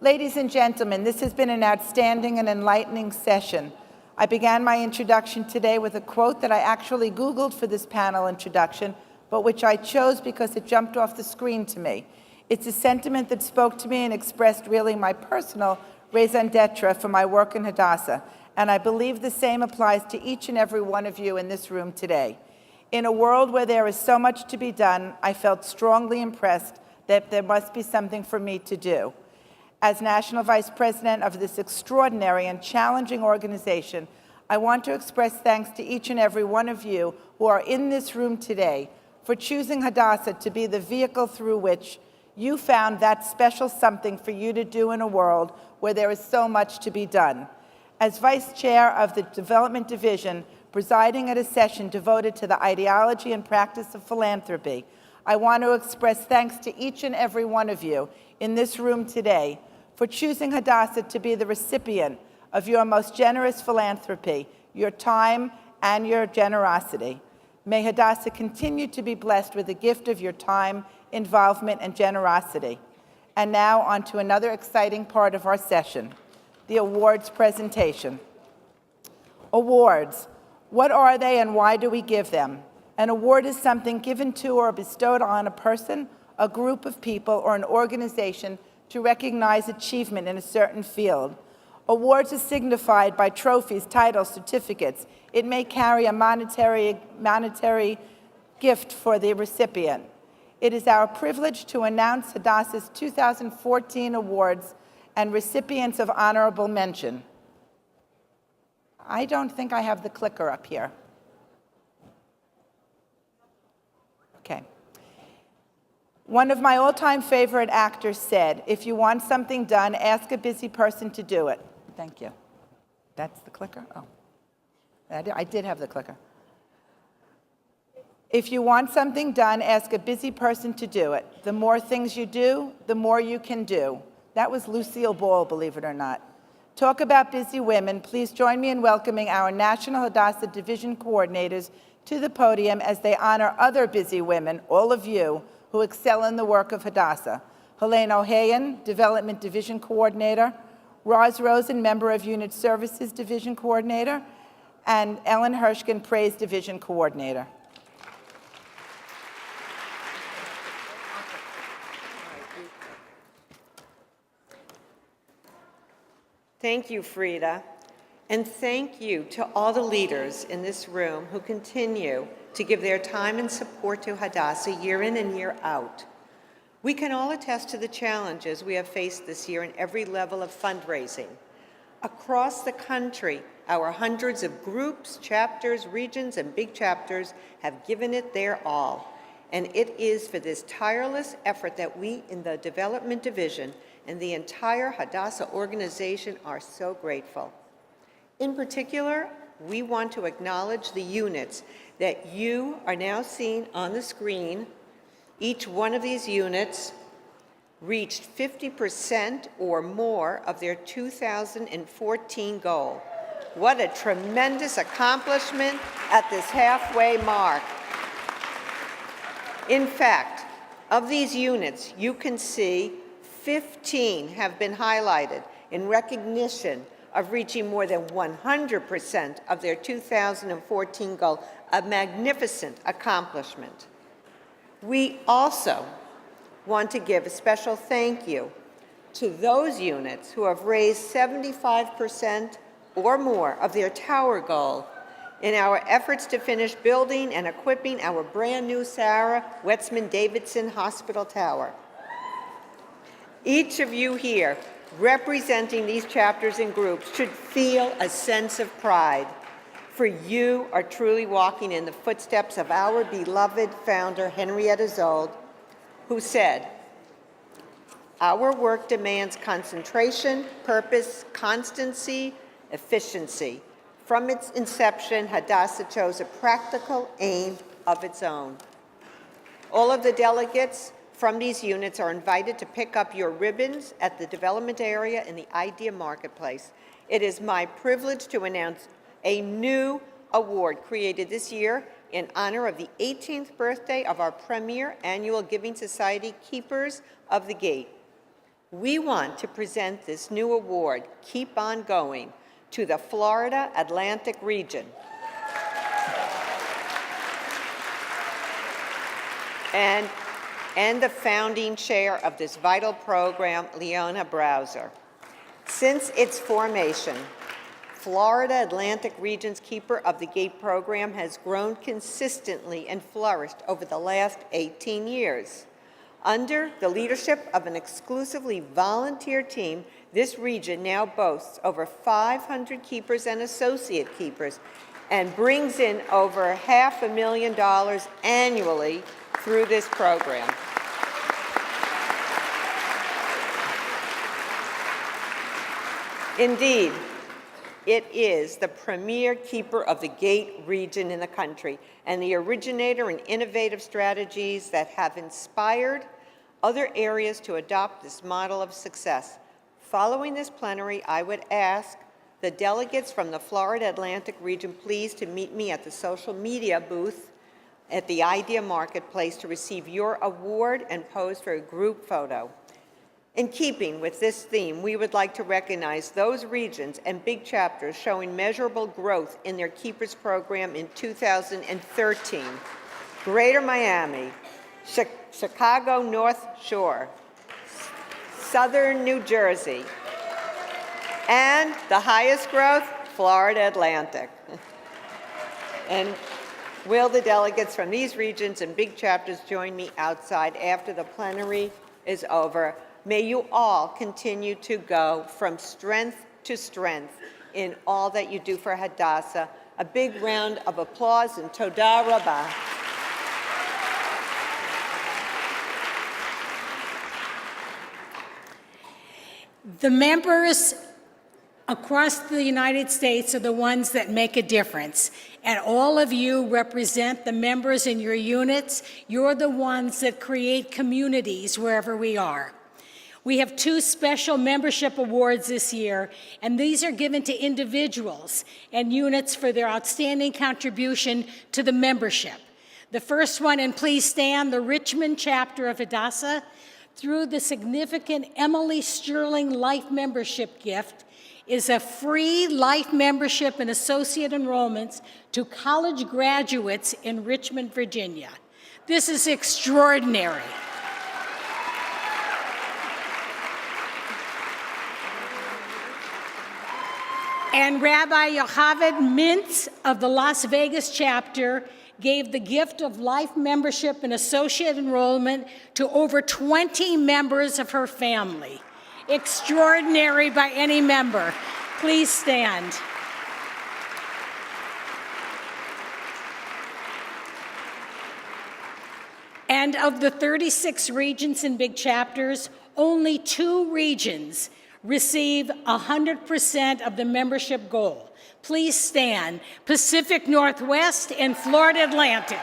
Ladies and gentlemen, this has been an outstanding and enlightening session. I began my introduction today with a quote that I actually Googled for this panel introduction, but which I chose because it jumped off the screen to me. It's a sentiment that spoke to me and expressed really my personal raison d'etre for my work in Hadassah, and I believe the same applies to each and every one of you in this room today. In a world where there is so much to be done, I felt strongly impressed that there must be something for me to do. As National Vice President of this extraordinary and challenging organization, I want to express thanks to each and every one of you who are in this room today for choosing Hadassah to be the vehicle through which you found that special something for you to do in a world where there is so much to be done. As Vice Chair of the Development Division, presiding at a session devoted to the ideology and practice of philanthropy, I want to express thanks to each and every one of you in this room today for choosing Hadassah to be the recipient of your most generous philanthropy, your time, and your generosity. May Hadassah continue to be blessed with the gift of your time, involvement, and generosity. And now on to another exciting part of our session, the awards presentation. Awards. What are they and why do we give them? An award is something given to or bestowed on a person, a group of people, or an organization to recognize achievement in a certain field. Awards are signified by trophies, titles, certificates. It may carry a monetary gift for the recipient. It is our privilege to announce Hadassah's 2014 awards and recipients of honorable mention. I don't think I have the clicker up here. Okay. One of my all-time favorite actors said, "If you want something done, ask a busy person to do it." Thank you. That's the clicker? Oh, I did have the clicker. If you want something done, ask a busy person to do it. The more things you do, the more you can do. That was Lucille Ball, believe it or not. Talk about busy women. Please join me in welcoming our National Hadassah Division coordinators to the podium as they honor other busy women, all of you, who excel in the work of Hadassah. Helene O'Hayan, Development Division Coordinator, Roz Rosen, Member of Unit Services Division Coordinator, and Ellen Hershkin, Praise Division Coordinator. Thank you, Frida, and thank you to all the leaders in this room who continue to give their time and support to Hadassah year in and year out. We can all attest to the challenges we have faced this year in every level of fundraising. Across the country, our hundreds of groups, chapters, regions, and big chapters have given it their all. And it is for this tireless effort that we in the Development Division and the entire Hadassah organization are so grateful. In particular, we want to acknowledge the units that you are now seeing on the screen. Each one of these units reached 50% or more of their 2014 goal. What a tremendous accomplishment at this halfway mark. In fact, of these units, you can see 15 have been highlighted in recognition of reaching more than 100% of their 2014 goal, a magnificent accomplishment. We also want to give a special thank you to those units who have raised 75% or more of their tower goal in our efforts to finish building and equipping our brand new Sarah Wetzman Davidson Hospital Tower. Each of you here representing these chapters and groups should feel a sense of pride, for you are truly walking in the footsteps of our beloved founder, Henrietta Zold, who said, "Our work demands concentration, purpose, constancy, efficiency. From its inception, Hadassah chose a practical aim of its own." All of the delegates from these units are invited to pick up your ribbons at the development area in the Idea Marketplace. It is my privilege to announce a new award created this year in honor of the 18th birthday of our premier annual Giving Society, Keepers of the Gate. We want to present this new award, Keep On Going, to the Florida Atlantic region. And the founding chair of this vital program, Leona Browser. Since its formation, Florida Atlantic Region's Keeper of the Gate program has grown consistently and flourished over the last 18 years. Under the leadership of an exclusively volunteer team, this region now boasts over 500 keepers and associate keepers and brings in over $500,000 annually through this program. Indeed, it is the premier keeper of the gate region in the country and the originator in innovative strategies that have inspired other areas to adopt this model of success. Following this plenary, I would ask the delegates from the Florida Atlantic region please to meet me at the social media booth at the Idea Marketplace to receive your award and pose for a group photo. In keeping with this theme, we would like to recognize those regions and big chapters showing measurable growth in their Keepers program in 2013. Greater Miami, Chicago North Shore, Southern New Jersey, and the highest growth, Florida Atlantic. And will the delegates from these regions and big chapters join me outside after the plenary is over? May you all continue to go from strength to strength in all that you do for Hadassah. A big round of applause and toda rabah. The members across the United States are the ones that make a difference. And all of you represent the members in your units. You're the ones that create communities wherever we are. We have 2 special membership awards this year, and these are given to individuals and units for their outstanding contribution to the membership. The first one, and please stand, the Richmond chapter of Hadassah, through the significant Emily Sterling Life Membership gift, is a free life membership and associate enrollments to college graduates in Richmond, Virginia. This is extraordinary. And Rabbi Yocheved Mintz of the Las Vegas chapter gave the gift of life membership and associate enrollment to over 20 members of her family. Extraordinary by any member. Please stand. And of the 36 regions and big chapters, only 2 regions receive 100% of the membership goal. Please stand. Pacific Northwest and Florida Atlantic.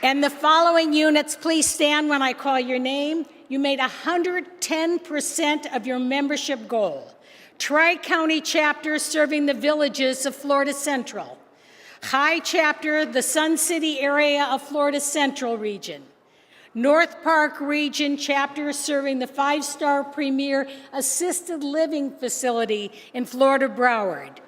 And the following units, please stand when I call your name. You made 110% of your membership goal. Tri-County chapter serving the villages of Florida Central. High chapter, the Sun City area of Florida Central region. North Park region chapter serving the 5-star premier assisted living facility in Florida Broward.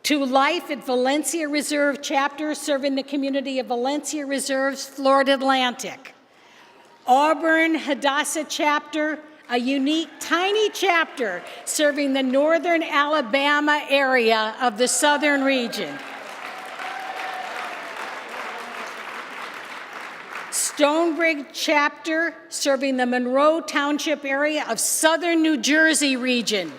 To Life at Valencia Reserve chapter serving the community of Valencia Reserves, Florida Atlantic. Auburn Hadassah chapter, a unique tiny chapter serving the northern Alabama area of the southern region. Stonebridge chapter serving the Monroe Township area of southern New Jersey region.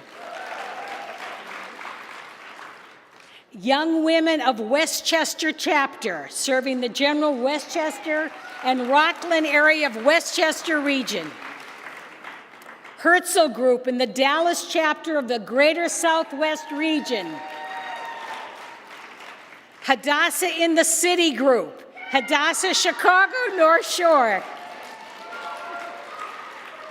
Young Women of Westchester chapter serving the general Westchester and Rockland area of Westchester region. Herzl Group in the Dallas chapter of the Greater Southwest region. Hadassah in the City Group. Hadassah Chicago North Shore.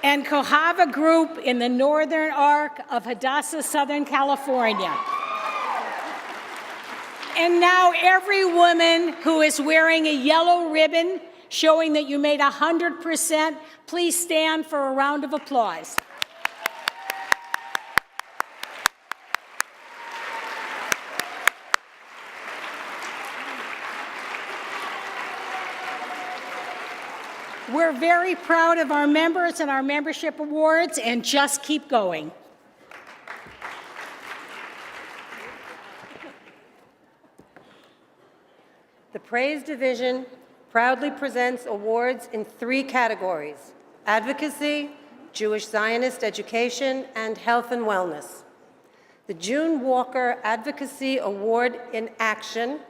And Kohava Group in the Northern Arc of Hadassah, Southern California. And now every woman who is wearing a yellow ribbon showing that you made 100%, please stand for a round of applause. We're very proud of our members and our membership awards, and just keep going. The Praise Division proudly presents awards in 3 categories: Advocacy, Jewish Zionist Education, and Health and Wellness. The June Walker Advocacy Award in Action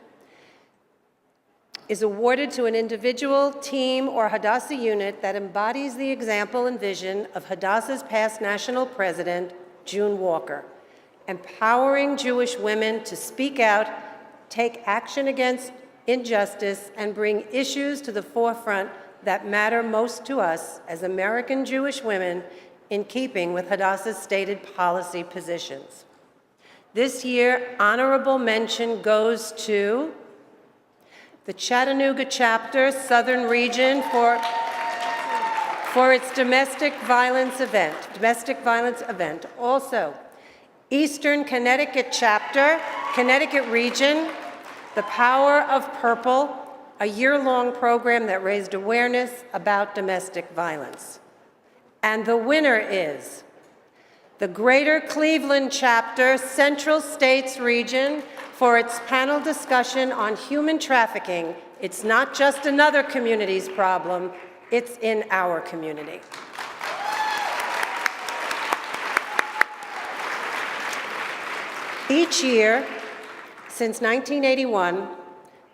is awarded to an individual, team, or Hadassah unit that embodies the example and vision of Hadassah's past national president, June Walker, empowering Jewish women to speak out, take action against injustice, and bring issues to the forefront that matter most to us as American Jewish women, in keeping with Hadassah's stated policy positions. This year, honorable mention goes to the Chattanooga Chapter, Southern Region, for its domestic violence event. Also, Eastern Connecticut Chapter, Connecticut Region, The Power of Purple, a year-long program that raised awareness about domestic violence. And the winner is the Greater Cleveland Chapter, Central States Region, for its panel discussion on human trafficking. It's not just another community's problem, it's in our community. Each year, since 1981,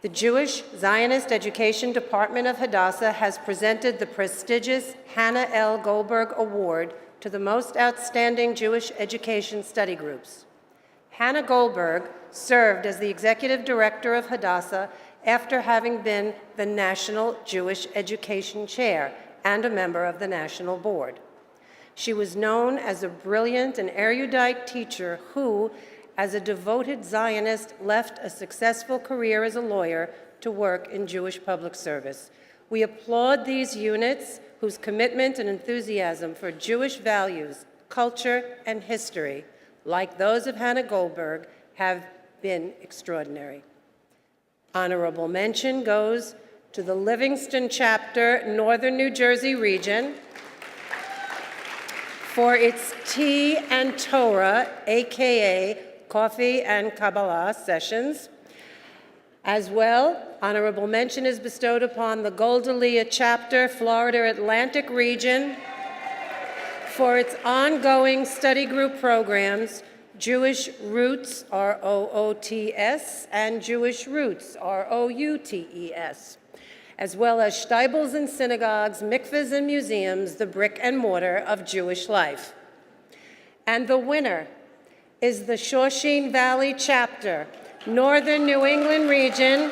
the Jewish Zionist Education Department of Hadassah has presented the prestigious Hannah L. Goldberg Award to the most outstanding Jewish education study groups. Hannah Goldberg served as the executive director of Hadassah after having been the National Jewish Education Chair and a member of the National Board. She was known as a brilliant and erudite teacher who, as a devoted Zionist, left a successful career as a lawyer to work in Jewish public service. We applaud these units whose commitment and enthusiasm for Jewish values, culture, and history, like those of Hannah Goldberg, have been extraordinary. Honorable mention goes to the Livingston Chapter, Northern New Jersey Region, for its Tea and Torah, aka Coffee and Kabbalah sessions. As well, honorable mention is bestowed upon the Goldalia Chapter, Florida Atlantic Region, for its ongoing study group programs, Jewish Roots, R-O-O-T-S, and Jewish Roots, R-O-U-T-E-S, as well as Steibels and synagogues, mikvahs and museums, the brick and mortar of Jewish life. And the winner is the Shawshene Valley Chapter, Northern New England Region,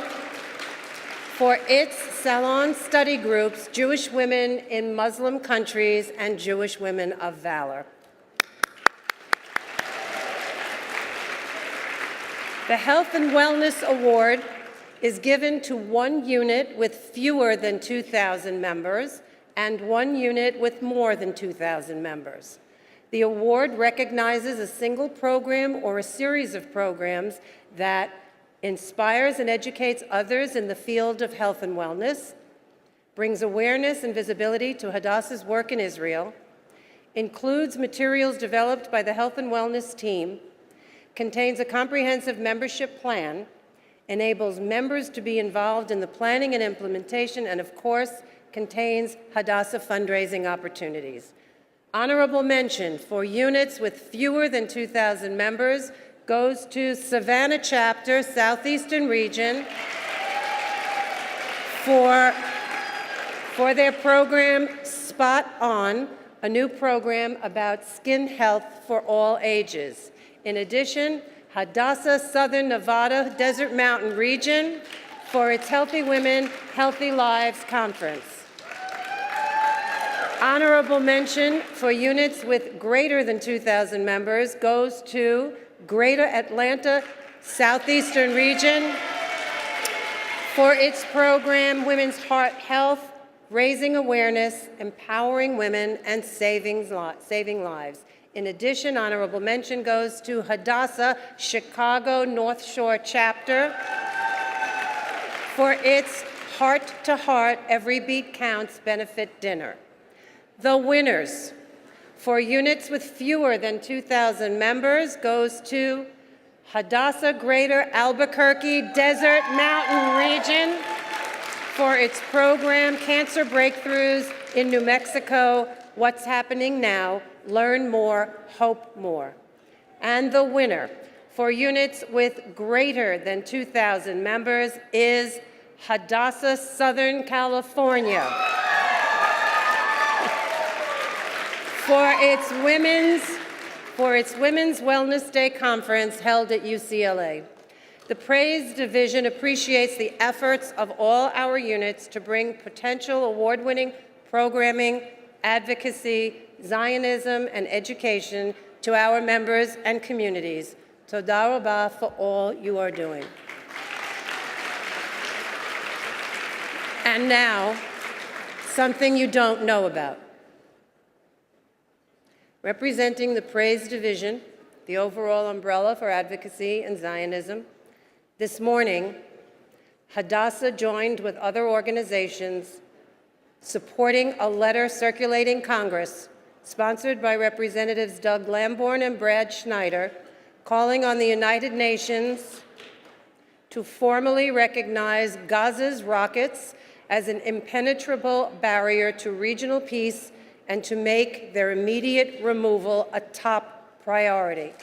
for its Salon study groups, Jewish Women in Muslim Countries and Jewish Women of Valor. The Health and Wellness Award is given to one unit with fewer than 2,000 members and one unit with more than 2,000 members. The award recognizes a single program or a series of programs that inspires and educates others in the field of health and wellness, brings awareness and visibility to Hadassah's work in Israel, includes materials developed by the Health and Wellness team, contains a comprehensive membership plan, enables members to be involved in the planning and implementation, and of course, contains Hadassah fundraising opportunities. Honorable mention for units with fewer than 2,000 members goes to Savannah Chapter, Southeastern Region, for their program Spot On, a new program about skin health for all ages. In addition, Hadassah Southern Nevada Desert Mountain Region for its Healthy Women, Healthy Lives Conference. Honorable mention for units with greater than 2,000 members goes to Greater Atlanta Southeastern region for its program, Women's Heart Health, Raising Awareness, Empowering Women, and Saving Lives. In addition, honorable mention goes to Hadassah, Chicago North Shore chapter for its Heart to Heart, Every Beat Counts benefit dinner. The winners for units with fewer than 2,000 members goes to Hadassah Greater Albuquerque Desert Mountain Region for its program, Cancer Breakthroughs in New Mexico, What's Happening Now, Learn More, Hope More. And the winner for units with greater than 2,000 members is Hadassah, Southern California, for its Women's Wellness Day Conference held at UCLA. The Praise Division appreciates the efforts of all our units to bring potential award-winning programming, advocacy, Zionism, and education to our members and communities. Toda rabah for all you are doing. And now, something you don't know about. Representing the Praise Division, the overall umbrella for advocacy and Zionism, this morning, Hadassah joined with other organizations supporting a letter circulating Congress, sponsored by Representatives Doug Lamborn and Brad Schneider, calling on the United Nations to formally recognize Gaza's rockets as an impenetrable barrier to regional peace and to make their immediate removal a top priority.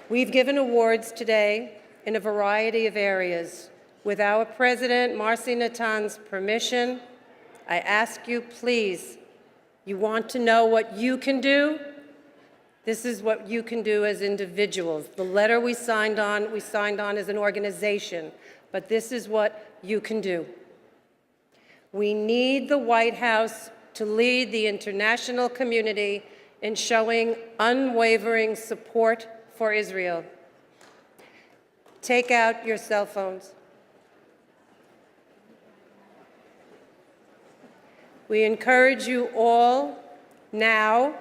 We've given awards today in a variety of areas. With our President, Marcy Natan's permission, I ask you, please, you want to know what you can do? This is what you can do as individuals. The letter we signed on as an organization, but this is what you can do. We need the White House to lead the international community in showing unwavering support for Israel. Take out your cell phones. We encourage you all now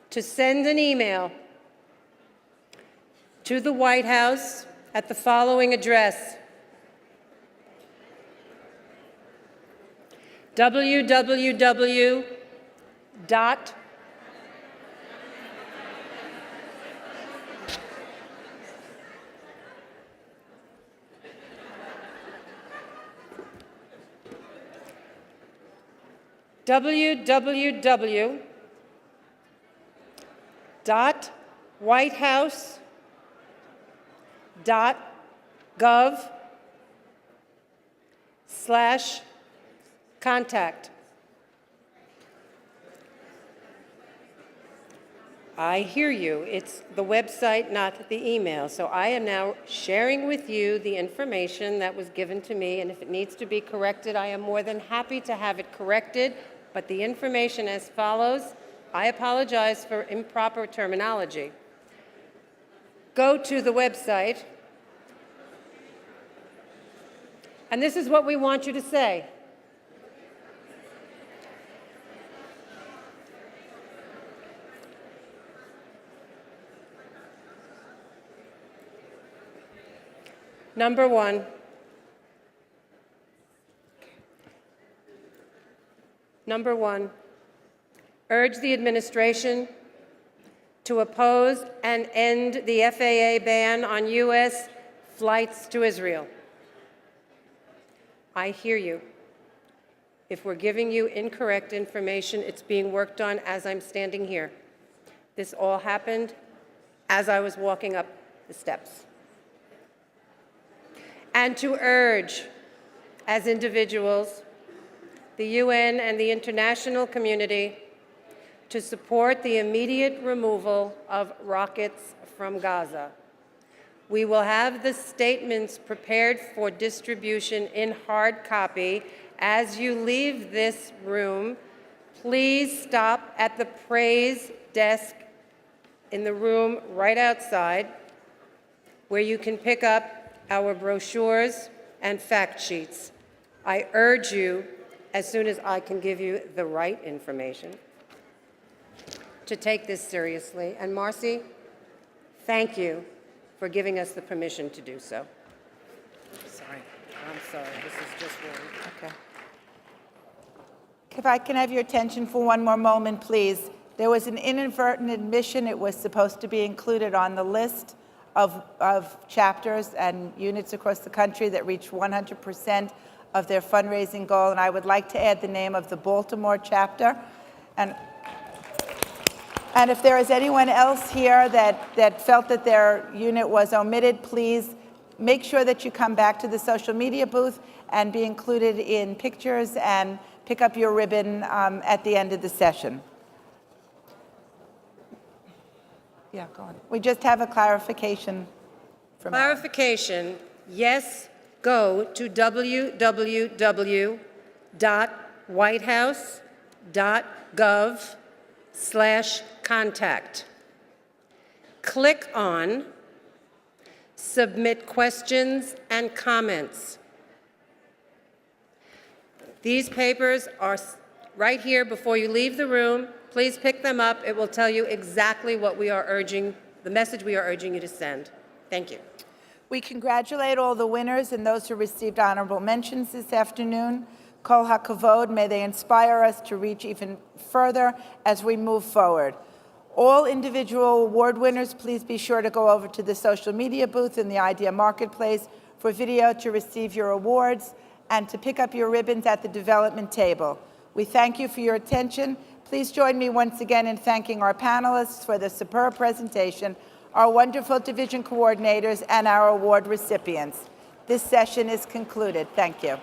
to send an email to the White House at the following address: www. www.whitehouse.gov/contact. I hear you. It's the website, not the email. So I am now sharing with you the information that was given to me, and if it needs to be corrected, I am more than happy to have it corrected. But the information as follows. I apologize for improper terminology. Go to the website, and this is what we want you to say. Number one, urge the administration to oppose and end the FAA ban on U.S. flights to Israel. I hear you. If we're giving you incorrect information, it's being worked on as I'm standing here. This all happened as I was walking up the steps. And to urge, as individuals, the UN and the international community to support the immediate removal of rockets from Gaza. We will have the statements prepared for distribution in hard copy As you leave this room, please stop at the praise desk in the room right outside, where you can pick up our brochures and fact sheets. I urge you, as soon as I can give you the right information, to take this seriously. And Marcy, thank you for giving us the permission to do so. Sorry. I'm sorry. This is just wrong. Okay. If I can have your attention for one more moment, please. There was an inadvertent admission. It was supposed to be included on the list of chapters and units across the country that reached 100% of their fundraising goal, and I would like to add the name of the Baltimore chapter. And if there is anyone else here that felt that their unit was omitted, please make sure that you come back to the social media booth and be included in pictures and pick up your ribbon at the end of the session. Yeah, go on. We just have a clarification from Aaron. Clarification, yes, go to www.whitehouse.gov/contact. Click on Submit Questions and Comments. These papers are right here before you leave the room. Please pick them up. It will tell you exactly what we are urging, the message we are urging you to send. Thank you. We congratulate all the winners and those who received honorable mentions this afternoon. Kol HaKavod, may they inspire us to reach even further as we move forward. All individual award winners, please be sure to go over to the social media booth in the Idea Marketplace for video to receive your awards and to pick up your ribbons at the development table. We thank you for your attention. Please join me once again in thanking our panelists for the superb presentation, our wonderful division coordinators, and our award recipients. This session is concluded. Thank you.